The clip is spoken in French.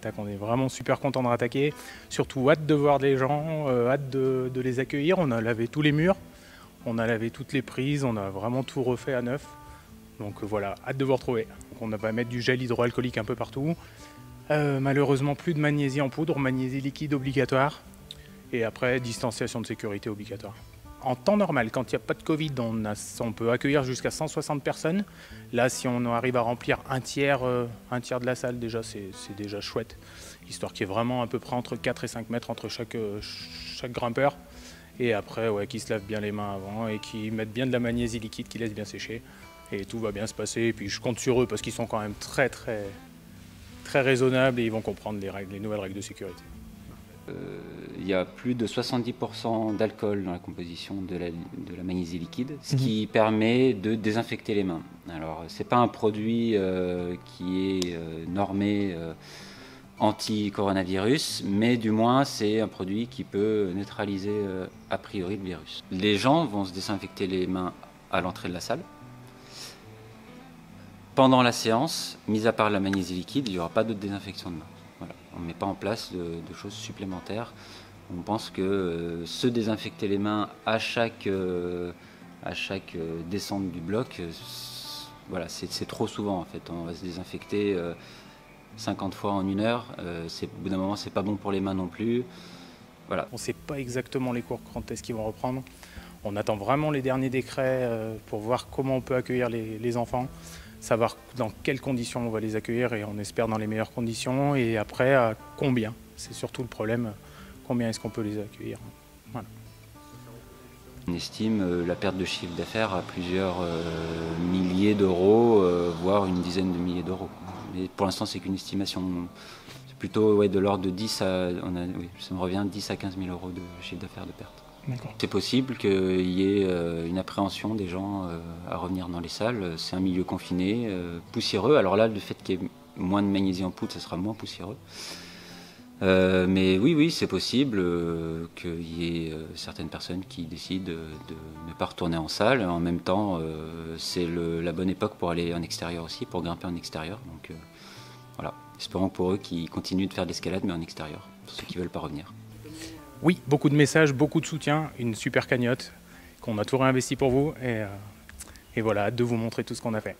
attaque. On est vraiment super content de rattaquer. Surtout hâte de voir les gens, hâte de les accueillir. On a lavé tous les murs, on a lavé toutes les prises, on a vraiment tout refait à neuf. Donc voilà, hâte de vous retrouver. Donc on va mettre du gel hydroalcoolique un peu partout. Malheureusement plus de magnésie en poudre, magnésie liquide obligatoire. Et après, distanciation de sécurité obligatoire. En temps normal, quand il n'y a pas de Covid, on peut accueillir jusqu'à 160 personnes. Là, si on arrive à remplir un tiers de la salle, déjà, c'est déjà chouette. Histoire qu'il y ait vraiment à peu près entre 4 et 5 mètres entre chaque grimpeur. Et après, ouais, qu'ils se lavent bien les mains avant et qu'ils mettent bien de la magnésie liquide, qu'ils laissent bien sécher. Et tout va bien se passer. Et puis je compte sur eux parce qu'ils sont quand même très raisonnables et ils vont comprendre les nouvelles règles de sécurité. Il y a plus de 70% d'alcool dans la composition de la magnésie liquide, ce qui permet de désinfecter les mains. Alors, ce n'est pas un produit qui est normé anti-coronavirus, mais du moins, c'est un produit qui peut neutraliser a priori le virus. Les gens vont se désinfecter les mains à l'entrée de la salle. Pendant la séance, mis à part la magnésie liquide, il n'y aura pas d'autre désinfection de mains. Voilà. On ne met pas en place de choses supplémentaires. On pense que se désinfecter les mains à chaque descente du bloc, voilà, c'est trop souvent en fait. On va se désinfecter 50 fois en 1 heure. Au bout d'un moment, c'est pas bon pour les mains non plus. Voilà. On ne sait pas exactement les cours quand est-ce qu'ils vont reprendre. On attend vraiment les derniers décrets pour voir comment on peut accueillir les enfants, savoir dans quelles conditions on va les accueillir et on espère dans les meilleures conditions. Et après, à combien? C'est surtout le problème, combien est-ce qu'on peut les accueillir? Voilà. On estime la perte de chiffre d'affaires à plusieurs milliers d'euros, voire une dizaine de milliers d'euros. Mais pour l'instant, c'est qu'une estimation. C'est plutôt de l'ordre de 10 à, ça me revient 10 à 15 000 euros de chiffre d'affaires de perte. C'est possible qu'il y ait une appréhension des gens à revenir dans les salles. C'est un milieu confiné, poussiéreux. Alors là, le fait qu'il y ait moins de magnésie en poudre, ça sera moins poussiéreux. Mais oui, c'est possible qu'il y ait certaines personnes qui décident de ne pas retourner en salle. En même temps, c'est la bonne époque pour aller en extérieur aussi, pour grimper en extérieur. Donc voilà, espérons pour eux qu'ils continuent de faire de l'escalade, mais en extérieur, pour ceux qui ne veulent pas revenir. Oui, beaucoup de messages, beaucoup de soutien, une super cagnotte qu'on a tout réinvesti pour vous et voilà, hâte de vous montrer tout ce qu'on a fait.